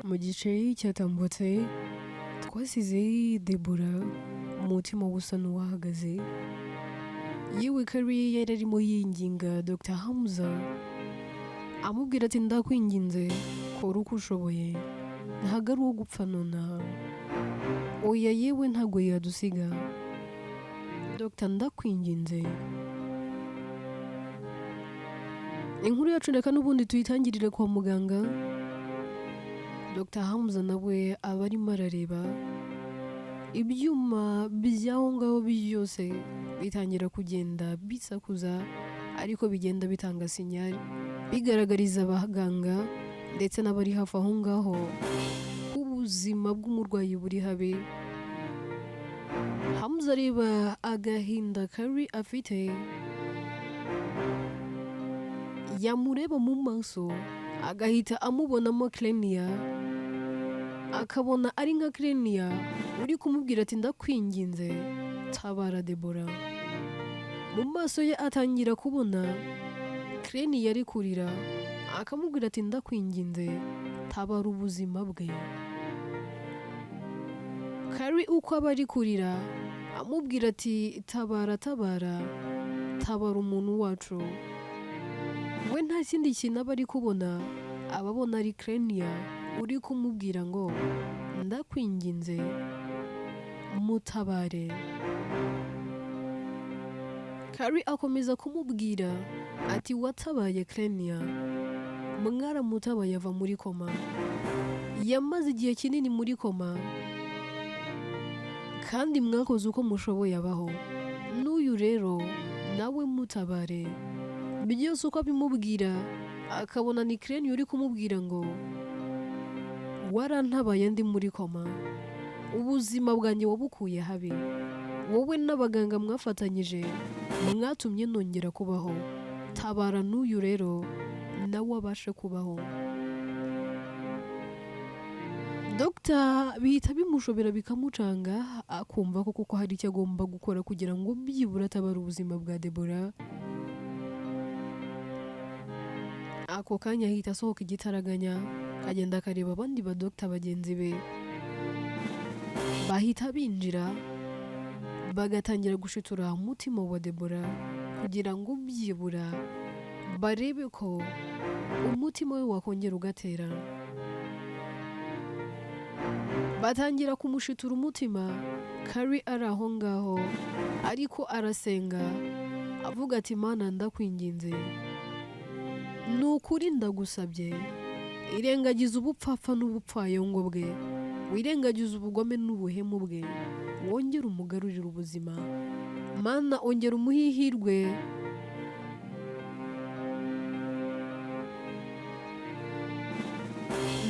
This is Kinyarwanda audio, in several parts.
Mu gice cyatambutse twasize Debora umutima usa n'uwahagaze, yewe Kari yari arimo yinginga Dr Hamza amubwira ati ndakwinginze kora uko ushoboye, ntabwo ari uwo gupfa nonaha, oya yewe ntabwo yadusiga Dr ndakwinginze. Inkuru yacu reka n'ubundi tuyitangirire kwa muganga. Dr Hamza nawe aba arimo arareba ibyuma by'aho ngaho byose bitangira kugenda bisakuza, ariko bigenda bitanga sinyari bigaragariza abaganga ndetse n'abari hafi aho ngaho ko ubuzima bw'umurwayi buri habe. Hamza areba agahinda Kari afite, yamureba mu maso agahita amubonamo Klenia, akabona ari nka Klenia uri kumubwira ati ndakwinginze tabara Debora. Mu maso ye atangira kubona Klenia ari kurira, akamubwira ati ndakwinginze tabara ubuzima bwe. Kari uko aba ari kurira amubwira ati tabara tabara tabara umuntu wacu, we nta kindi kintu aba ari kubona, ababona ari Klenia uri kumubwira ngo ndakwinginze mutabare. Kari akomeza kumubwira ati watabaye Klenia, mwaramutabaye ava muri koma, yamaze igihe kinini muri koma kandi mwakoze uko mushoboye abaho, n'uyu rero nawe mutabare. Byose uko abimubwira akabona ni Klenia uri kumubwira ngo warantabaye ndi muri koma, ubuzima bwanjye wabukuye habi, wowe n'abaganga mwafatanyije mwatumye nongera kubaho, tabara n'uyu rero nawe abashe kubaho. Dr bihita bimushobera bikamucanga, akumva ko kuko hari icyo agomba gukora kugira ngo byibura atabara ubuzima bwa Debora. Ako kanya ahita asohoka igitaraganya, agenda akareba abandi ba Dr bagenzi be, bahita binjira bagatangira gushitura umutima wa Debora kugira ngo byibura barebe ko umutima we wakongera ugatera. Batangira kumushitura umutima, Kari ari aho ngaho ariko arasenga avuga ati Mana ndakwinginze, ni ukuri ndagusabye, irengagiza ubupfapfa n'ubupfayongo bwe, wirengagiza ubugome n'ubuhemu bwe, wongere umugarurire ubuzima. Mana ongera umuhihirwe,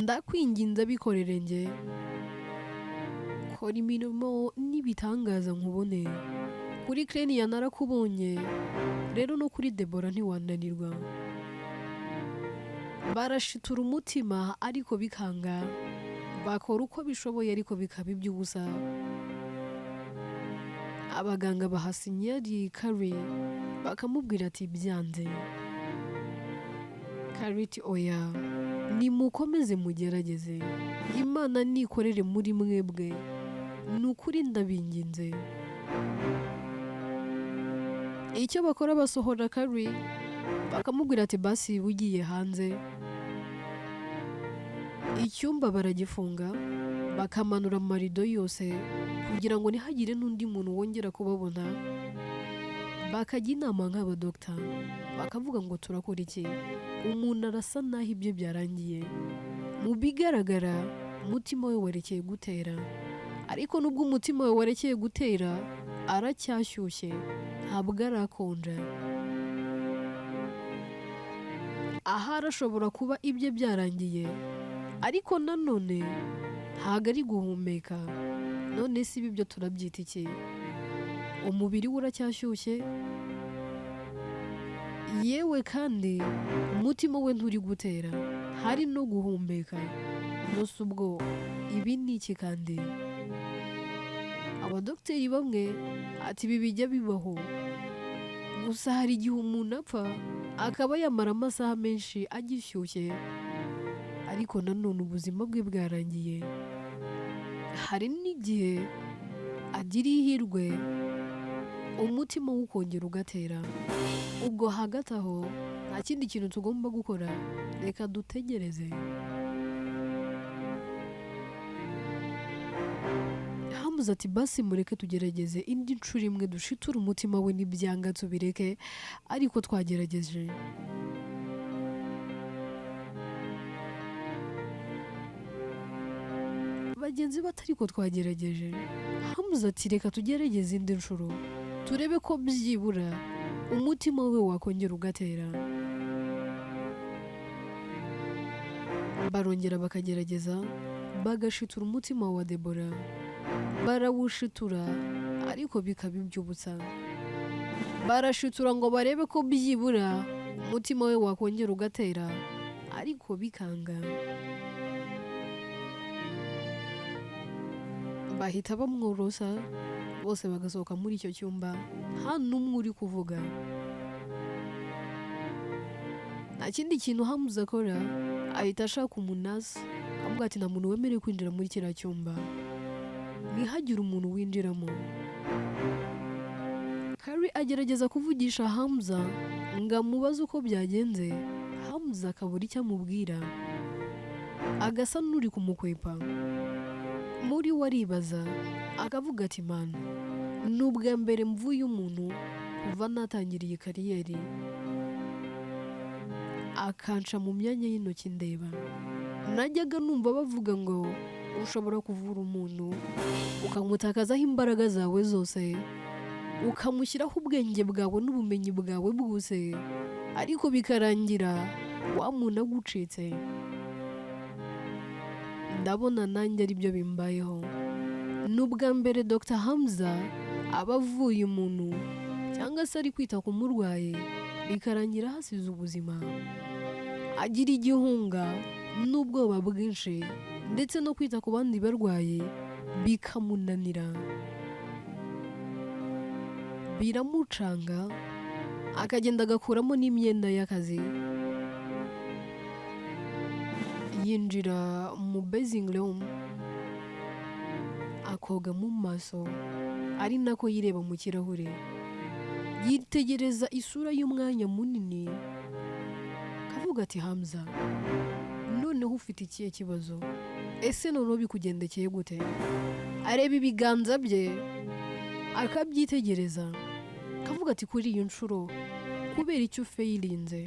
ndakwinginze abikorere njye, kora imirimo n'ibitangaza nkubone. Kuri Klenia narakubonye, rero no kuri Debora ntiwananirwa. Barashitura umutima ariko bikanga, bakora uko bishoboye ariko bikaba iby'ubusa. Abaganga baha sinyari Kari bakamubwira ati byanze. Kari ati oya nimukomeze mugerageze, Imana nikorere muri mwebwe, ni ukuri ndabinginze. Icyo bakora basohora Kari bakamubwira ati basi ugiye hanze. Icyumba baragifunga, bakamanura amarido yose kugira ngo ntihagire n'undi muntu wongera kubabona. Bakajya inama nk'aba Dr bakavuga ngo turakora iki, umuntu arasa naho ibyo byarangiye, mu bigaragara umutima we warekeye gutera, ariko nubwo umutima we warekeye gutera aracyashyushye, ntabwo arakonja. Aha arashobora kuba ibyo byarangiye, ariko nanone ntabwo ari guhumeka. None si ibi byo turabyita iki? Umubiri we uracyashyushye, yewe kandi umutima we nturi gutera, hari no guhumeka. Nose ubwo ibi ni iki kandi? Abadogiteri bamwe ati ibi bijya bibaho, gusa hari igihe umuntu apfa akaba yamara amasaha menshi agishyushye ariko nanone ubuzima bwe bwarangiye. Hari n'igihe agira ihirwe umutima we ukongera ugatera. Ubwo hagati aho nta kindi kintu tugomba gukora, reka dutegereze. Hamza ati basi mureke tugerageze indi nshuro imwe dushiture umutima we, nibyanga tubireke, ariko twagerageje. Bagenzi batari ko twagerageje. Hamza ati reka tugerageze indi nshuro turebe ko byibura umutima we wakongera ugatera. Barongera bakagerageza bagashitura umutima wa Debora. Barawushitura ariko bikaba iby'ubusa. Barashitura ngo barebe ko byibura umutima we wakongera ugatera, ariko bikanga. Bahita bamworosa, bose bagasohoka muri icyo cyumba, nta n'umwe uri kuvuga. Nta kindi kintu Hamza akora, ahita ashaka umunasi avuga ati nta muntu wemerewe kwinjira muri kiriya cyumba, ntihagire umuntu winjiramo. Kari agerageza kuvugisha Hamza ngo amubaze uko byagenze, Hamza akabura icyo amubwira, agasa n'uri kumukwepa. Muri we aribaza akavuga ati mana, ni ubwa mbere mvuye umuntu kuva natangiriye kariyeri akanca mu myanya y'intoki ndeba. Najyaga numva bavuga ngo ushobora kuvura umuntu ukamutakazaho imbaraga zawe zose, ukamushyiraho ubwenge bwawe n'ubumenyi bwawe bwose, ariko bikarangira wa muntu agucitse. Ndabona nanjye ari byo bimbayeho. Ni ubwa mbere Dr Hamza aba avuye umuntu cyangwa se ari kwita ku murwayi bikarangira hasize ubuzima. Agira igihunga n'ubwoba bwinshi ndetse no kwita ku bandi barwayi bikamunanira, biramucanga, akagenda agakuramo n'imyenda y'akazi, yinjira mu bathing room akoga mu maso, ari nako yireba mu kirahure, yitegereza isura y'umwanya munini, kavuga ati Hamza, noneho ufite ikihe kibazo? Ese noneho bikugendekeye gute? Areba ibiganza bye akabyitegereza, kavuga ati kuri iyi nshuro kubera icyo ufeyirinze,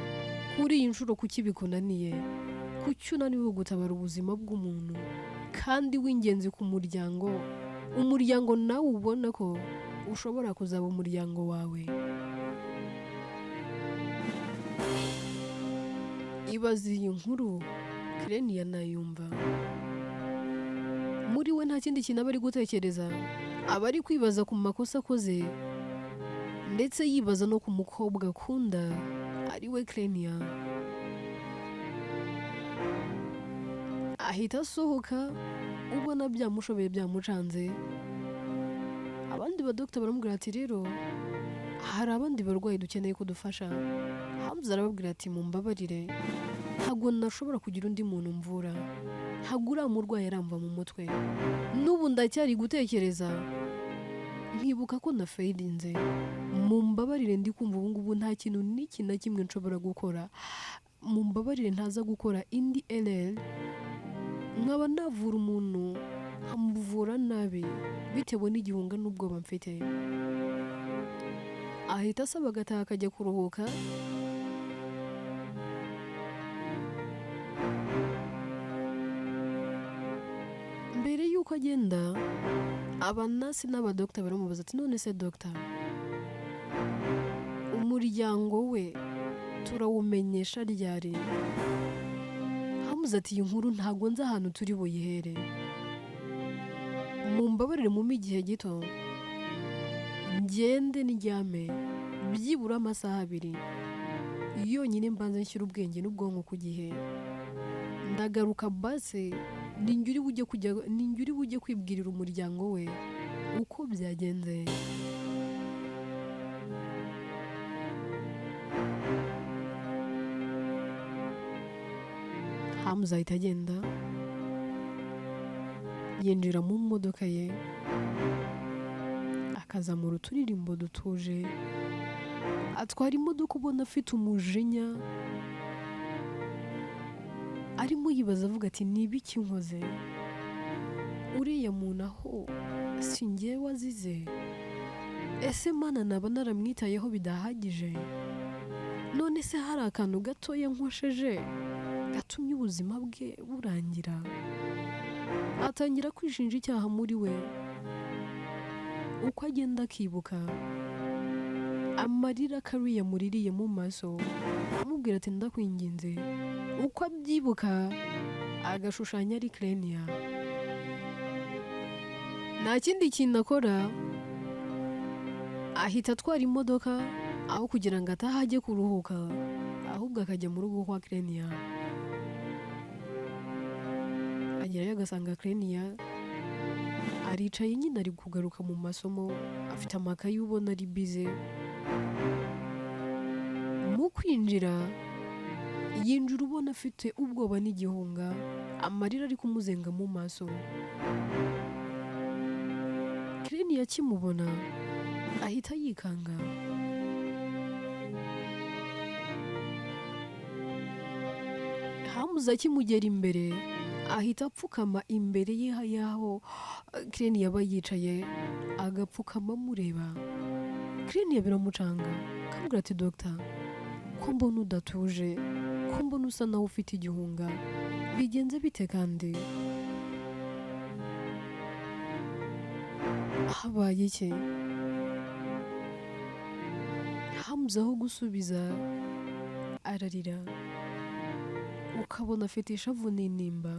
kuri iyi nshuro kuki bikunaniye, kuki unaniwe gutabara ubuzima bw'umuntu kandi w'ingenzi ku muryango, umuryango nawe ubona ko ushobora kuzaba umuryango wawe. Ibaze iyi nkuru Kirenia nayumva. Muri we nta kindi kintu aba ari gutekereza, aba ari kwibaza ku makosa akoze ndetse yibaza no ku mukobwa akunda ari we Kirenia. Ahita asohoka, ubona byamushobeye byamucanze. Abandi badokita baramubwira ati rero hari abandi barwayi dukeneye kudufasha. Hamza arababwira ati mumbabarire, ntabwo nashobora kugira undi muntu mvura, ntabwo uriya murwayi aramva mu mutwe, n'ubu ndacyari gutekereza nkibuka ko nafayirinze. Mumbabarire, ndi kumva ubu ngubu nta kintu n'iki na kimwe nshobora gukora. Mumbabarire ntaza gukora indi LL nkaba navura umuntu nkamuvura nabi bitewe n'igihunga n'ubwoba mfite. Ahita asaba agataha akajya kuruhuka. Mbere y'uko agenda, abanasi n'abadokita baramubaza ati none se dogita, umuryango we turawumenyesha ryari? Hamza ati iyi nkuru ntabwo nzi ahantu turi buyihere, mumbabarire mu igihe gito ngende ndyame byibura amasaha 2 yonyine mbanza nshyira ubwenge n'ubwonko ku gihe, ndagaruka base ninjye uri bujye kwibwirira umuryango we uko byagenze. Hamza ahita agenda yinjira mu modoka ye akazamura uturirimbo dutuje, atwara imodoka ubona afite umujinya, arimo yibaza avuga ati ni ibiki nkoze, uriya muntu aho si njyewe azize, ese mana naba naramwitayeho bidahagije, none se hari akantu gatoya nkosheje gatumye ubuzima bwe burangira. Atangira kwishinja icyaha muri we, uko agenda akibuka amarira akariye muririye mu maso amubwira ati ndakwinginze, uko abyibuka agashushanya ari Klenia. Nta kindi kintu akora, ahita atwara imodoka aho kugira ngo atahe ajye kuruhuka, ahubwo akajya mu rugo kwa Klenia. Agerayo agasanga Klenia aricaye nyine ari kugaruka mu masomo, afite amakayi ubona ari bize. Mu kwinjira yinjira ubona afite ubwoba n'igihunga, amarira ari kumuzenga mu maso. Klenia akimubona ahita yikanga, Hamza akimugera imbere ahita apfukama imbere ye y'aho Klenia aba yicaye, agapfukama amureba. Klenia biramucanga akamubwira ati dogita, ko mbona udatuje, ko mbona usa naho ufite igihunga, bigenze bite kandi? Habaye iki? Hamza aho gusubiza ararira, ukabona afite ishavu n'intimba.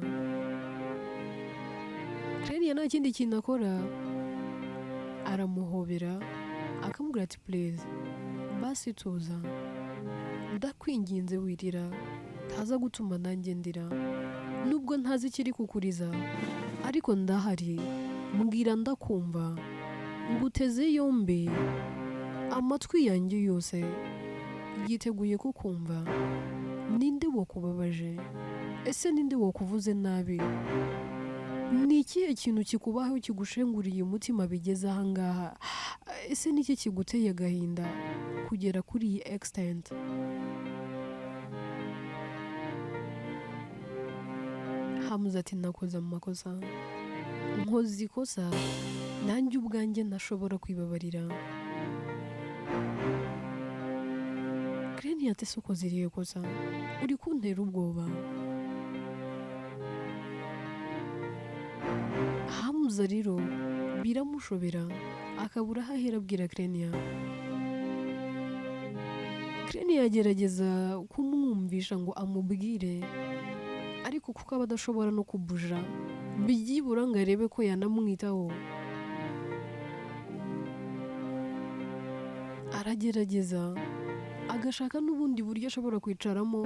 Klenia nta kindi kintu akora, aramuhobera akamubwira ati please basi tuza, ndakwinginze wirira, ntaza gutuma nanjye ndira, nubwo ntazi ikiri kukuriza ariko ndahari, mbwira ndakumva, nguteze yombi, amatwi yanjye yose yiteguye kukumva. Ninde wakubabaje? Ese ninde wakuvuze nabi? Ni ikihe kintu kikubaho kigushenguriye umutima bigeze aha ngaha? Ese niki kiguteye agahinda kugera kuri iyi extent? Hamza ati nakoze amakosa, nkoze ikosa nanjye ubwanjye ntashobora kwibabarira. Klenia ati se ukoze irihe kosa? Uri kuntera ubwoba? Hamza rero biramushobera akabura aho ahera abwira Klenia. Klenia agerageza kumwumvisha ngo amubwire, ariko kuko aba adashobora no kubuja byibura ngo arebe ko yanamwitaho, aragerageza agashaka n'ubundi buryo ashobora kwicaramo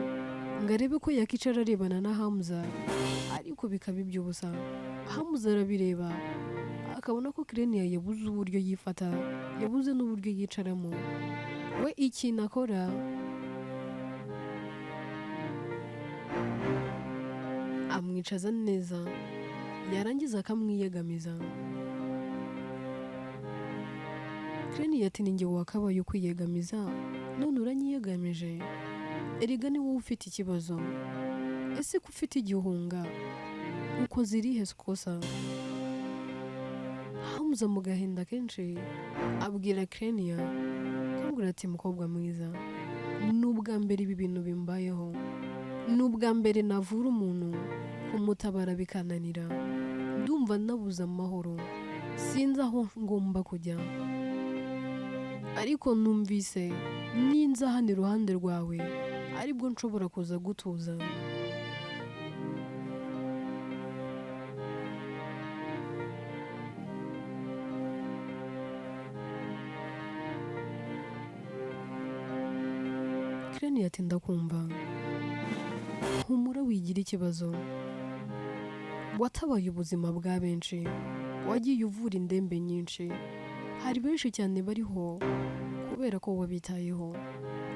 ngo arebe ko yakicara arebana na Hamza, ariko bikaba iby'ubusa. Hamza arabireba akabona ko Klenia yabuze uburyo yifata, yabuze n'uburyo yicaramo. We ikintu akora, amwicaza neza, yarangiza akamwiyegamiza. Klenia ati ninjye wakabaye ukwiyegamiza, none uranyiyegamije, erega ni wowe ufite ikibazo. Ese ko ufite igihunga ukoze irihe kosa? Hamza mu gahinda kenshi abwira Klenia, akamubwira ati mukobwa mwiza, ni ubwa mbere ibi bintu bimbayeho, ni ubwa mbere navura umuntu kumutabara bikananira, ndumva nabuze amahoro, sinzi aho ngomba kujya, ariko numvise ninza hano iruhande rwawe aribwo nshobora kuza gutuza. Klenia ati ndakumva, humura wigira ikibazo, watabaye ubuzima bwa benshi, wagiye uvura indembe nyinshi, hari benshi cyane bariho kubera ko wabitayeho.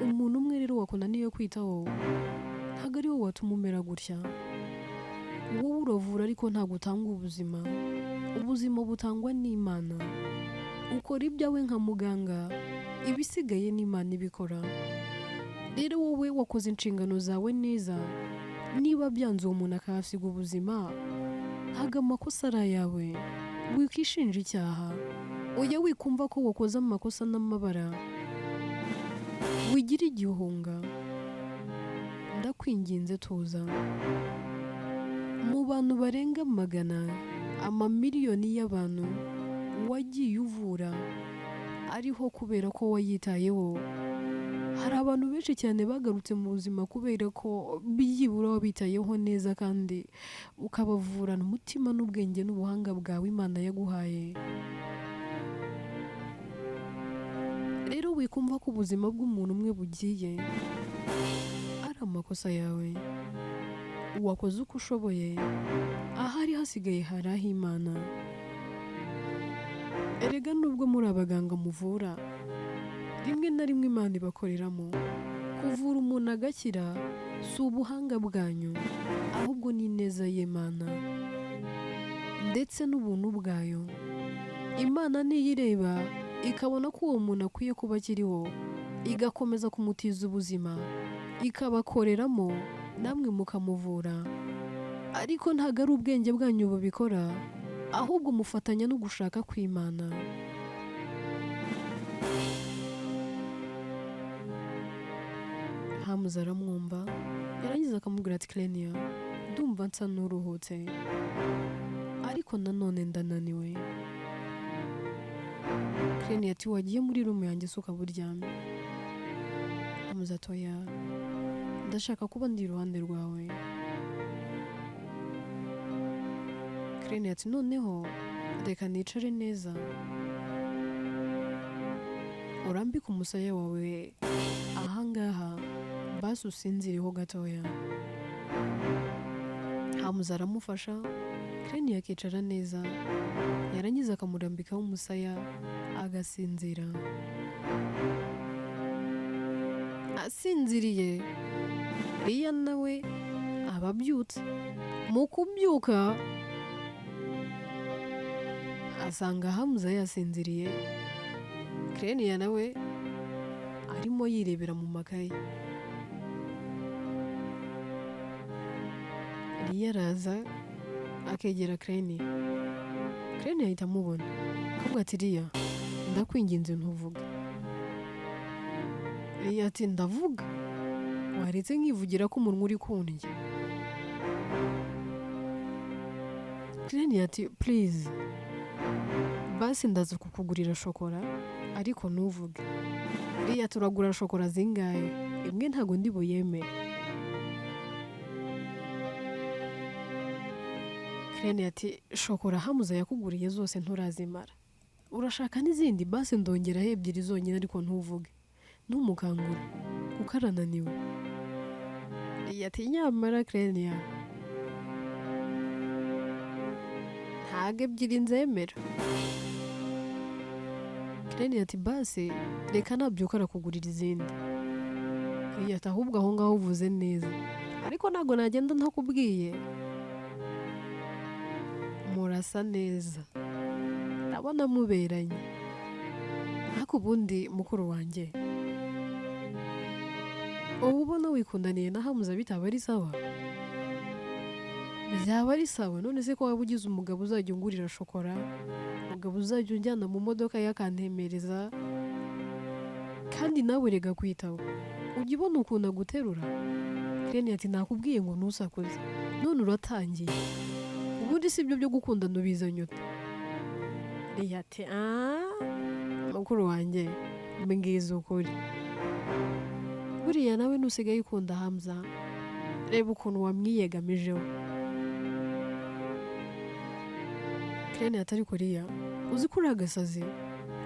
Umuntu umwe rero wakunaniye kwitaho ntabwo ari wowe watuma umera gutya. wowe uravura ariko ntabwo utanga ubuzima. Ubuzima butangwa n'Imana. Ukora ibyawe nka muganga, ibisigaye n'Imana ibikora. Rero wowe wakoze inshingano zawe neza, niba byanze uwo muntu akahasiga ubuzima, ntabwo amakosa ari ayawe. Wikishinja icyaha, oya wikumva ko wakoze amakosa n'amabara, wigira igihunga. Ndakwinginze tuza. Mu bantu barenga 100, amamiliyoni y'abantu wagiye uvura ariho kubera ko wayitayeho. Hari abantu benshi cyane bagarutse mu buzima kubera ko byibura wabitayeho neza kandi ukabavurana umutima n'ubwenge n'ubuhanga bwawe Imana yaguhaye. Rero wikumva ko ubuzima bw'umuntu umwe bugiye ari amakosa yawe. Wakoze uko ushoboye, ahari hasigaye hari ah'Imana. Erega nubwo muri abaganga muvura, rimwe na rimwe Imana ibakoreramo. Kuvura umuntu agakira si ubuhanga bwanyu, ahubwo ni ineza y'Imana ndetse n'ubuntu bwayo. Imana niyo ireba ikabona ko uwo muntu akwiye kuba akiriho, igakomeza kumutiza ubuzima, ikabakoreramo namwe mukamuvura. Ariko ntabwo ari ubwenge bwanyu bubikora, ahubwo mufatanya no gushaka kw'Imana. Hamza aramwumva, yarangiza akamubwira ati Clenia, ndumva nsa n'uruhutse, ariko nanone ndananiwe. Clenia ati wagiye muri room yanjye se ukaba uryamye? Hamza ati oya, ndashaka kuba ndi iruhande rwawe. Clenia ati noneho reka nicare neza, urambike umusaya wawe ahangaha basi usinzireho gatoya. Hamza aramufasha, Clenia akicara neza, yarangiza akamurambikaho umusaya agasinzira. Asinziriye, Riya nawe aba abyutse. Mu kubyuka asanga Hamza yasinziriye, Clenia nawe arimo yirebera mu makaye. Riya araza akegera Clenia. Clenia ahita amubona, akavuga ati Riya, ndakwinginze ntuvuge. Riya ati ndavuga, waretse nkivugira ko umunwa uri kundya. Clenia ati please, basi ndaza kukugurira shokora ariko ntuvuge. Riya turagura shokora zingahe? Imwe ntago ndi buyemere. Clenia ati shokora Hamza yakuguriye zose nturazimara, urashaka n'izindi? Basi ndongeraho 2 zonyine ariko ntuvuge, ntumukangure kuko arananiwe. Riya ati nyamara Clenia, ntago 2 nzemera. Clenia ati basi reka nabyuka arakugurira izindi. Riya ati ahubwo aho ngaho uvuze neza, ariko ntago nagenda ntakubwiye. Murasa neza, ndabona muberanye, ariko ubundi mukuru wanjye, ubu ubona wikundaniye na Hamza bitaba ari sawa? Byaba ari sawa, none se ko waba ugize umugabo uzajya ungurira shokora, umugabo uzajya unjyana mu modoka yakantemereza, kandi nawe rega kwitaho, ujya ubona ukuntu aguterura. Clenia ati nakubwiye ngo ntusakuze, none uratangiye. Ubundi si ibyo byo gukundana ubizanye ute? Riya ati mukuru wanjye mbwiza ukuri, buriya nawe nusigaye ukunda Hamza, reba ukuntu wamwiyegamijeho. Clenia ati ariko Riya, uzi ko uri agasazi,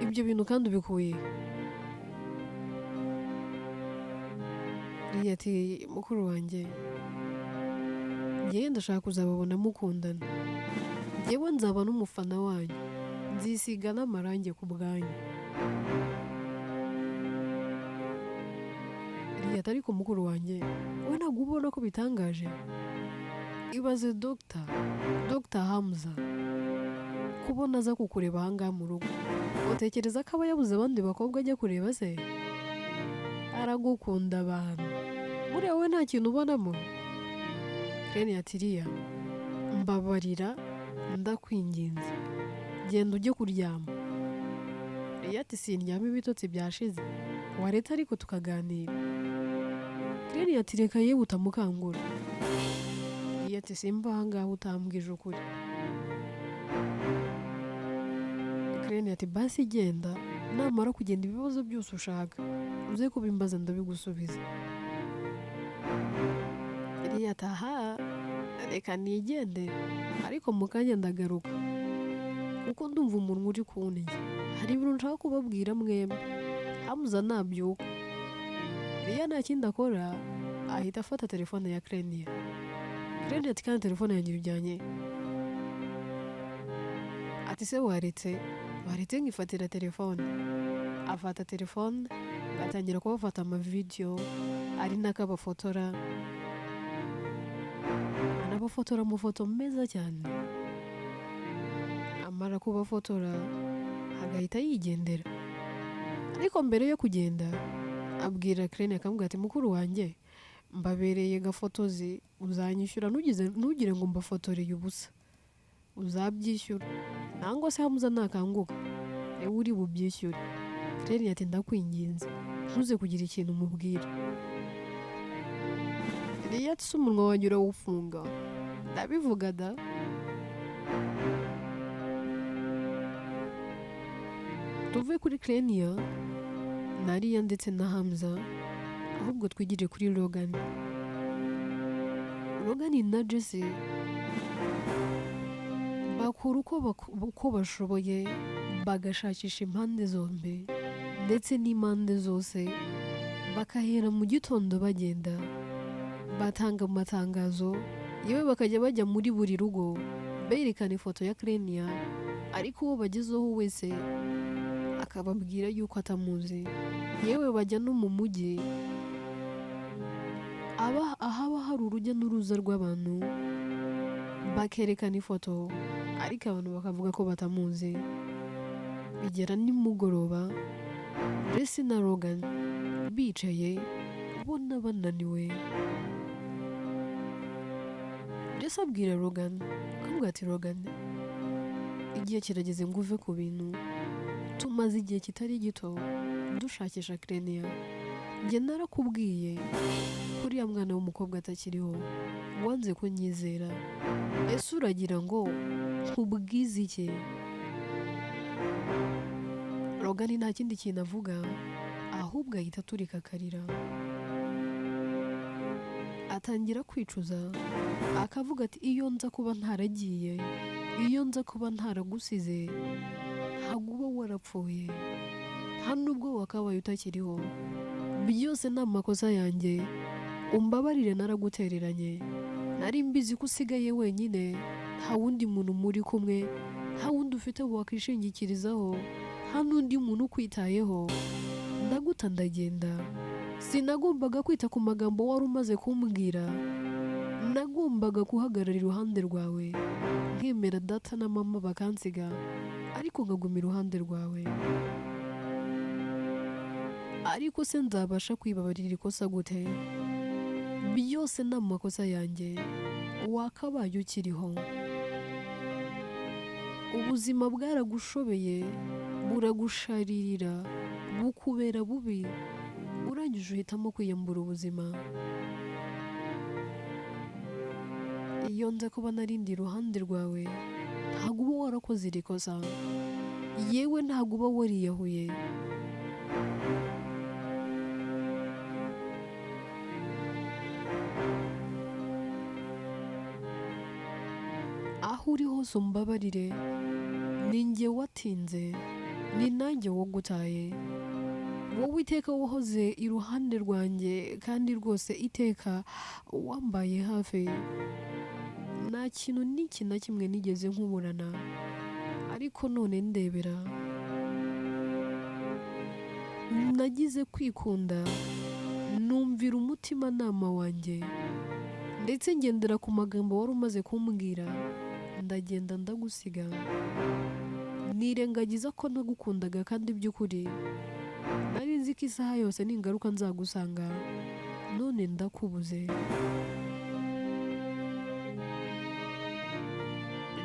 ibyo bintu kandi ubikuye? Riya ati mukuru wanjye, njyewe ndashaka kuzababona mukundana, njyewe nzaba n'umufana wanyu, nzisiga n'amarangi ku bwanyu. Riya ati ariko mukuru wanjye, wowe ntabwo ubona ko bitangaje? ibaze Dr Hamza kubona aza kukureba ahangaha mu rugo, utekereza ko aba yabuze abandi bakobwa ajya kureba se? Aragukunda abantu, buriya wowe nta kintu ubonamo? Rene yatiriya mbabarira ndakwinginze genda ujye kuryama. Iyo ati sindyama ibitotsi byashize, wareta ariko tukaganira. Rene yati reka yewe utamukangura. Iyo ati simba ahangaha utambwije ukuri. Rene yati basi genda, namara kugenda ibibazo byose ushaka uze kubimbaza ndabigusubiza. Rene yati aha reka nigende ariko mu kanya ndagaruka kuko ndumva umuntu uri kuntinya, hari ibintu nshaka kubabwira mwembi. Hamza nabyuka, Rene nta kindi akora ahita afata telefone ya Rene. Rene ati kandi telefone yanjye ujyanye? Ati se waretse nkifatira telefone. Afata telefone atangira kubafata amavideyo ari nako abafotora, anabafotora amafoto meza cyane. Amara kubafotora agahita yigendera, ariko mbere yo kugenda abwira Rene akamubwira ati mukuru wanjye mbabereye gafotozi, uzanyishyura ntugire ngo mbafotoreye ubusa, uzabyishyura nangwa se Hamza nakanguka ewe uri bubyishyure. Rene ati ndakwinginze ntuze kugira ikintu umubwira. Rene ati se umunwa wanjye urawufunga? Ndabivuga da. Tuve kuri Rene na Riya ndetse na Hamza, ahubwo twigire kuri Logan na Jesse. Bakora uko bashoboye bagashakisha impande zombi ndetse n'impande zose, bakahera mu gitondo bagenda batanga amatangazo, yewe bakajya bajya muri buri rugo berekana ifoto ya Rene, ariko uwo bagezeho wese akababwira yuko atamuzi. Yewe bajya no mu mujyi ahaba hari urujya n'uruza rw'abantu bakerekana ifoto, ariko abantu bakavuga ko batamuzi. Bigera nimugoroba Jesse na Logan bicaye ubona bananiwe. Jesse abwira Logan akamubwira ati Logan, igihe kirageze ngo uve ku bintu, tumaze igihe kitari gito dushakisha Rene. Njye narakubwiye kuriya mwana w'umukobwa atakiriho, wanze kunyizera, ese uragira ngo nkubwize iki? Logan nta kindi kintu avuga ahubwo ahita aturika akarira, atangira kwicuza akavuga ati iyo nza kuba ntaragiye, iyo nza kuba ntaragusize ntabwo uba warapfuye, nta nubwo wakabaye utakiriho. Byose ni amakosa yanjye, umbabarire naragutereranye, nari mbizi ko usigaye wenyine, nta wundi muntu muri kumwe, nta wundi ufite wakwishingikirizaho, nta n'undi muntu ukwitayeho. Ndaguta ndagenda, sinagombaga kwita ku magambo wari umaze kumbwira, nagombaga guhagarara iruhande rwawe nkemera data na mama bakansiga, ariko nkaguma iruhande rwawe. Ariko se nzabasha kwibabarira ikosa gute? Byose ni amakosa yanjye, wakabaye ukiriho. Ubuzima bwaragushobeye buragusharirira bukubera bubi, urangije uhitamo kwiyambura ubuzima. Iyo nza kuba narindi iruhande rwawe ntabwo uba warakoze iri kosa, yewe ntabwo uba wariyahuye. Aho uri hose umbabarire, ni njye watinze, ni nanjye wagutaye. Wowe iteka wahoze iruhande rwanjye kandi rwose iteka wambaye hafi. Nta kintu n'iki na kimwe nigeze nkuburana, ariko none ndebera, nagize kwikunda numvira umutimanama wanjye, ndetse ngendera ku magambo wari umaze kumbwira, ndagenda ndagusiga, nirengagiza ko nagukundaga kandi by'ukuri nari nzi ko isaha yose ningaruka nzagusanga, none ndakubuze.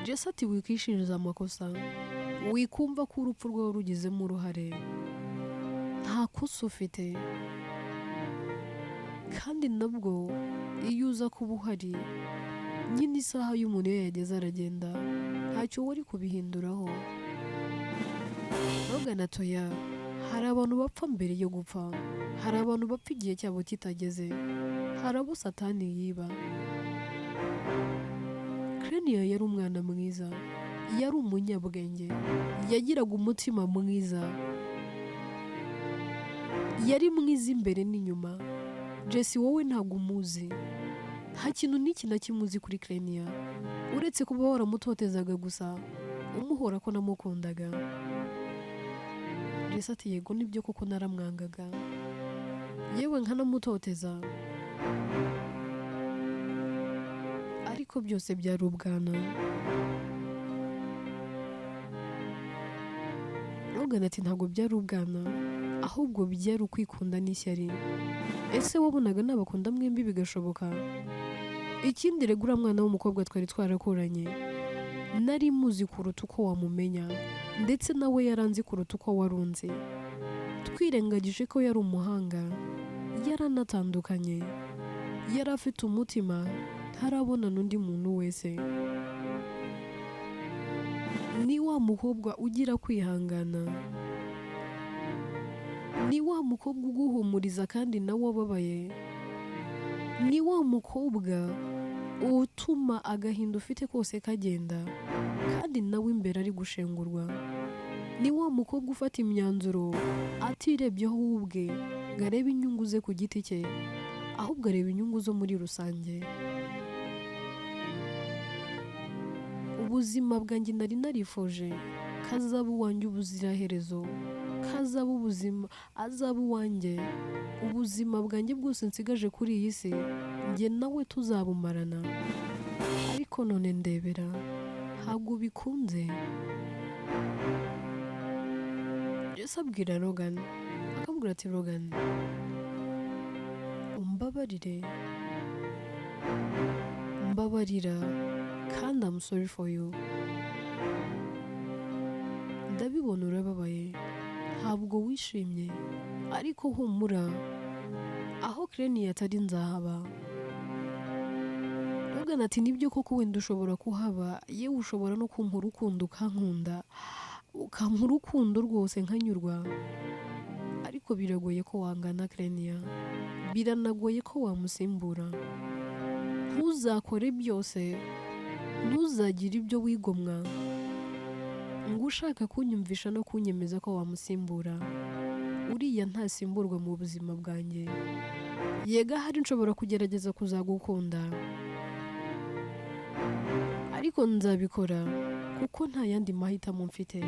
Jesse ati wikishinja amakosa, wikumva ko urupfu rwawe rugizemo uruhare, nta kosa ufite, kandi nabwo iyo uza kuba uhari nyine isaha y'umuntu iyo yageze aragenda, ntacyo wari kubihinduraho. Ntugana toya, hari abantu bapfa mbere yo gupfa, hari abantu bapfa igihe cyabo kitageze, hari abo satani yiba. Krenia yari umwana mwiza, yari umunyabwenge, yagiraga umutima mwiza, yari mwiza imbere n'inyuma. Jesse wowe ntabwo umuzi, nta kintu n'iki na kimwe uzi kuri Krenia uretse kuba waramutotezaga gusa umuhora ko namukundaga. Jesse ati yego nibyo koko naramwangaga, yewe nkanamutoteza, ariko byose byari ubwana. Logan ati ntabwo byari ubwana, ahubwo byari ukwikunda n'ishyari. Ese wabonaga nabakunda mwembi bigashoboka? Ikindi rega uriya mwana w'umukobwa twari twarakuranye, nari muzi kuruta uko wamumenya, ndetse nawe yaranzi kuruta uko warunzi. Twirengagije ko yari umuhanga, yaranatandukanye, yari afite umutima ntarabona n'undi muntu wese. Ni wa mukobwa ugira kwihangana, ni wa mukobwa uguhumuriza kandi nawe ababaye, ni wa mukobwa utuma agahinda ufite kose kagenda kandi nawe imbere ari gushengurwa, ni wa mukobwa ufata imyanzuro atirebyeho we ubwe ngo arebe inyungu ze ku giti cye, ahubwo areba inyungu zo muri rusange. Ubuzima bwanjye nari narifuje kazaba uwanjye ubuziraherezo, kazaba ubuzima azaba uwanjye, ubuzima bwanjye bwose nsigaje kuri iyi si njye nawe tuzabumarana. Ariko none ndebera, ntabwo bikunze. Jesse abwira Logan, akamubwira ati Logan, umbabarire, mbabarira kandi I'm sorry for you. Ndabibona urababaye, ntabwo wishimye, ariko humura, aho Krenia atari nzahaba. Logan ati nibyo koko wenda ushobora kuhaba, yewe ushobora no kumpa urukundo ukankunda, ukampa urukundo rwose nkanyurwa, ariko biragoye ko wangana Krenia, biranagoye ko wamusimbura. Ntuzakore byose, ntuzagire ibyo wigomwa ngo ushaka kunyumvisha no kunyemeza ko wamusimbura. Uriya ntasimburwa mu buzima bwanjye. Yega hari nshobora kugerageza kuzagukunda, ariko nzabikora kuko nta yandi mahitamo mfite.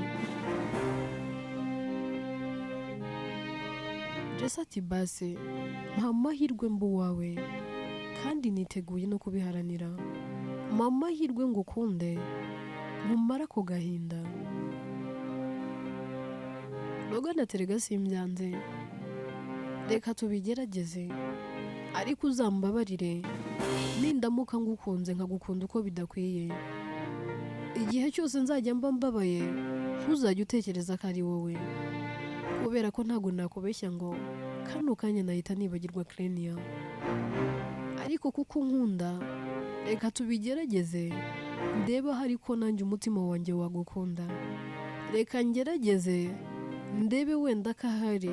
Jesse ati basi mpa amahirwe mba uwawe kandi niteguye no kubiharanira. Mpa amahirwe ngo ukunde nkumara ako gahinda. Logan ati rega simbyanze, reka tubigerageze, ariko uzambabarire nindamuka ngukunze nkagukunda uko bidakwiye. Igihe cyose nzajya mba mbabaye ntuzajya utekereza ko ari wowe, kubera ko ntabwo nakubeshya ngo kano kanya nahita nibagirwa Krenia. Ariko kuko unkunda, reka tubigerageze, ndeba hari ko nanjye umutima wanjye wagukunda. Reka ngerageze ndebe wenda ko ahari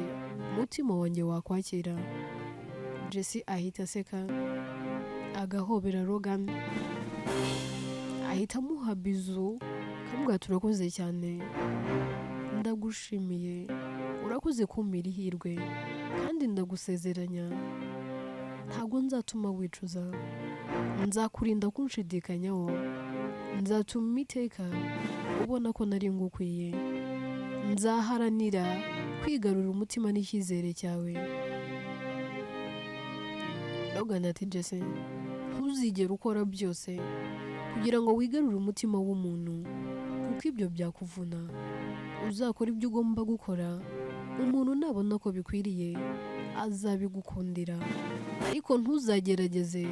umutima wanjye wakwakira. Jesse ahita aseka, agahobera Logan, ahita amuha bizu, akamubwira turakoze cyane, ndagushimiye, urakoze kumpira ihirwe, kandi ndagusezeranya ntabwo nzatuma wicuza, nzakurinda kunshidikanyaho, nzatuma iteka ubona ko nari ngukwiye, nzaharanira kwigarurira umutima n'icyizere cyawe. Logan ati Jesse ntuzigere ukora byose kugira ngo wigarure umutima w'umuntu, kuko ibyo byakuvuna. Uzakora ibyo ugomba gukora, umuntu nabona ko bikwiriye azabigukundira, ariko ntuzagerageze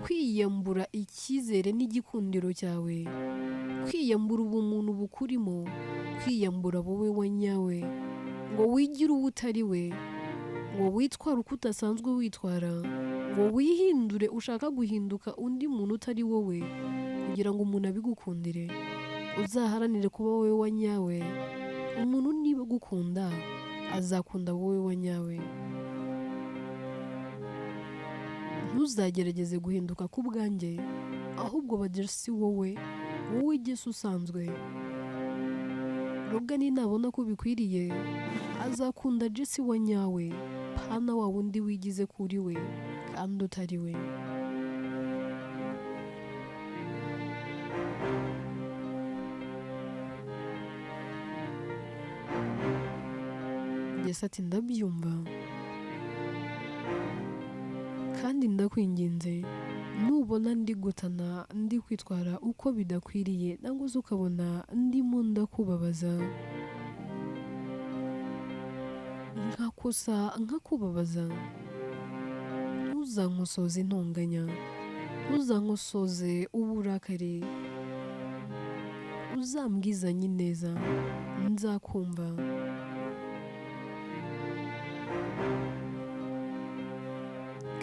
kwiyambura icyizere n'igikundiro cyawe, kwiyambura ubumuntu bukurimo, kwiyambura wowe wa nyawe, ngo wigire uwo utari we, ngo witware uko udasanzwe witwara, ngo wihindure ushaka guhinduka undi muntu utari wowe kugira ngo umuntu abigukundire. Uzaharanire kuba wowe wa nyawe, umuntu niba agukunda azakunda wowe wa nyawe. Ntuzagerageze guhinduka ku bwanjye, ahubwo bagire si wowe igese usanzwe. Robwa nabona ko bikwiriye azakunda Jesse wa nyawe, pana wa wundi wigize kuri we kandi utari we. Jesse ati ndabyumva kandi ndakwinginze, nubona ndi gutana ndi kwitwara uko bidakwiriye nangwa se ukabona ndimo ndakubabaza, nkakosa nkakubabaza, ntuzankosoze intonganya, ntuzankosoze uburakari, uzambwizanye neza, nzakumva.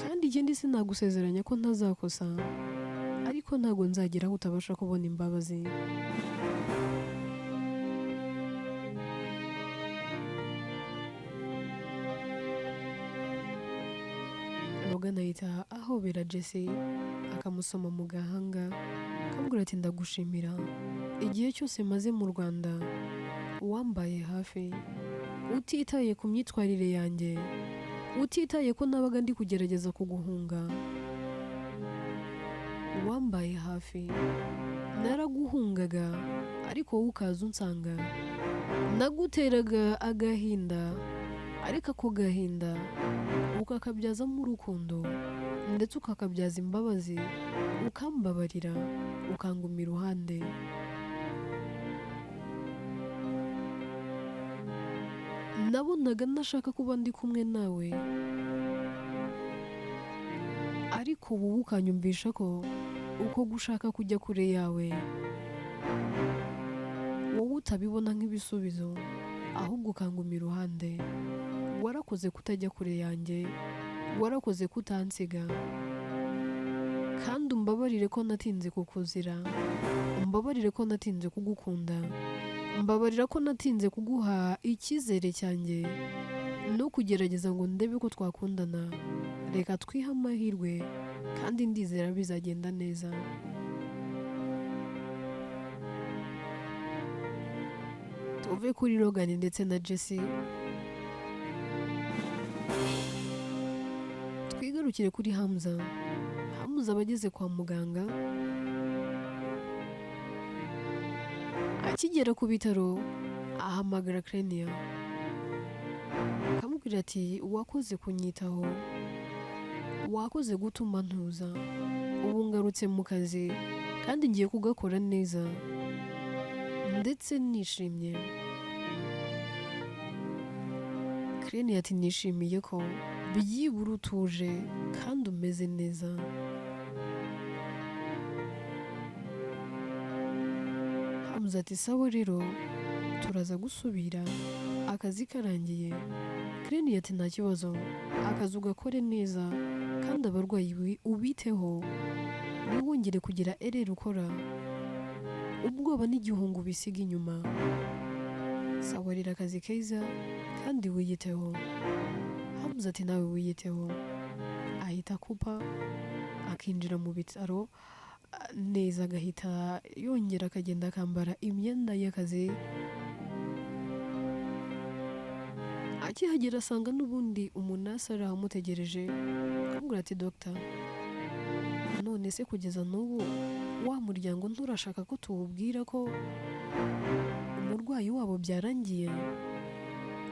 Kandi ikindi sinagusezeranya ko ntazakosa, ariko ntabwo nzagera aho utabasha kubona imbabazi. Logan ahita ahobera Jesse akamusoma mu gahanga, akamubwira ati ndagushimira igihe cyose maze mu Rwanda, wambaye hafi, utitaye ku myitwarire yanjye, utitaye ko nabaga ndi kugerageza kuguhunga, wambaye hafi. Naraguhungaga ariko wowe ukaza unsanga, naguteraga agahinda ariko ako gahinda ukakabyazamo urukundo ndetse ukakabyaza imbabazi, ukambabarira, ukanguma iruhande. Nabonaga nashaka kuba ndi kumwe nawe, ariko wowe ukanyumvisha ko uko gushaka kujya kure yawe wowe utabibona nk'ibisubizo, ahubwo ukanguma iruhande. Warakoze kutajya kure yanjye, warakoze kutansiga, kandi umbabarire ko natinze kukuzira, umbabarire ko natinze kugukunda, mbabarira ko natinze kuguha icyizere cyanjye no kugerageza ngo ndebe ko twakundana. Reka twihe amahirwe kandi ndizera bizagenda neza. Tuve kuri Logan ndetse na Jesse, twigarukire kuri Hamza. Hamza abageze kwa muganga, akigera ku bitaro ahamagara Krenia akamubwira ati wakoze kunyitaho, wakoze gutuma ntuza, ubu ngarutse mu kazi kandi ngiye kugakora neza ndetse nishimye. Krenia ati nishimiye ko byibura utuje kandi umeze neza. Hamza ati sawa rero turaza gusubira akazi karangiye. Krenia ati nta kibazo, akazi ugakore neza kandi abarwayi ubiteho, ntiwongere kugira ereri ukora, ubwoba n'igihungu bisiga inyuma. Sawa rero akazi keza kandi wiyiteho. Hamza ati nawe wiyiteho. Ahita akupa akinjira mu bitaro neza, agahita yongera akagenda akambara imyenda y'akazi. Akihagera asanga n'ubundi umunasi ari amutegereje, akamubwira ati Dr, none se kugeza n'ubu wa muryango nturashaka ko tuwubwira ko umurwayi wabo byarangiye?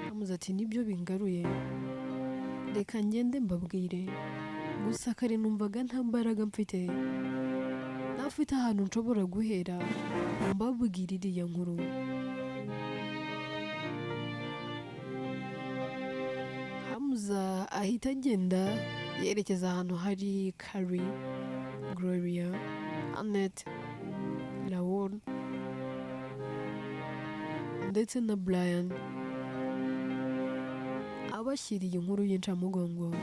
Hamza ati nibyo bingaruye, reka ngende mbabwire. gusa kare numvaga nta mbaraga mfite, ntafite ahantu nshobora guhera ngo mbabwire iriya nkuru. Hamza ahita agenda yerekeza ahantu hari Carrie, Gloria, Annette, Raoul ndetse na Brian, abashyiriye inkuru y'incamugongo.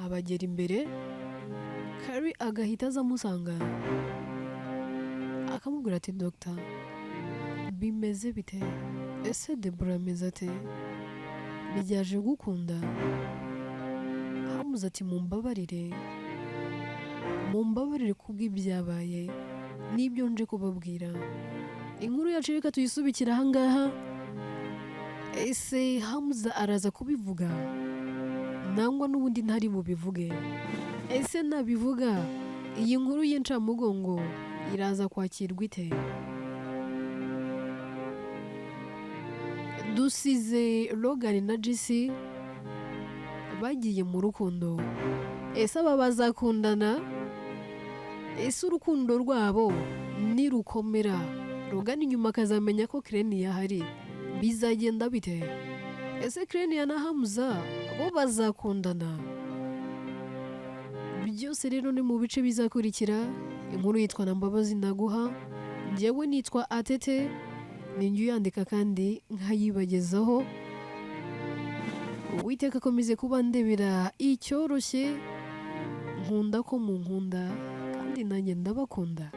Abagera imbere, Carrie agahita aza amusanga akamubwira ati Dr. bimeze bite? Ese Deborah ameze ate? Bijyaje gukunda? Hamza ati mumbabarire kubw'ibyabaye n'ibyo nje kubabwira. Inkuru yacu reka tuyisubikira ahangaha. Ese Hamza araza kubivuga nangwa n'ubundi ntari bubivuge? Ese nabivuga iyi nkuru y'incamugongo iraza kwakirwa ite? Dusize Logan na Jesse bagiye mu rukundo. Ese aba bazakundana? Ese urukundo rwabo nirukomera Logan inyuma akazamenya ko Krenia ahari, bizagenda bite? Ese Krenia na Hamza bo bazakundana? Byose rero ni mu bice bizakurikira. Inkuru yitwa Mbabazi Naguha, njyewe nitwa Atete, ninjye uyandika kandi nkayibagezaho. Uwiteka akomeze kuba ndebera icyoroshye, nkunda ko munkunda kandi nanjye ndabakunda.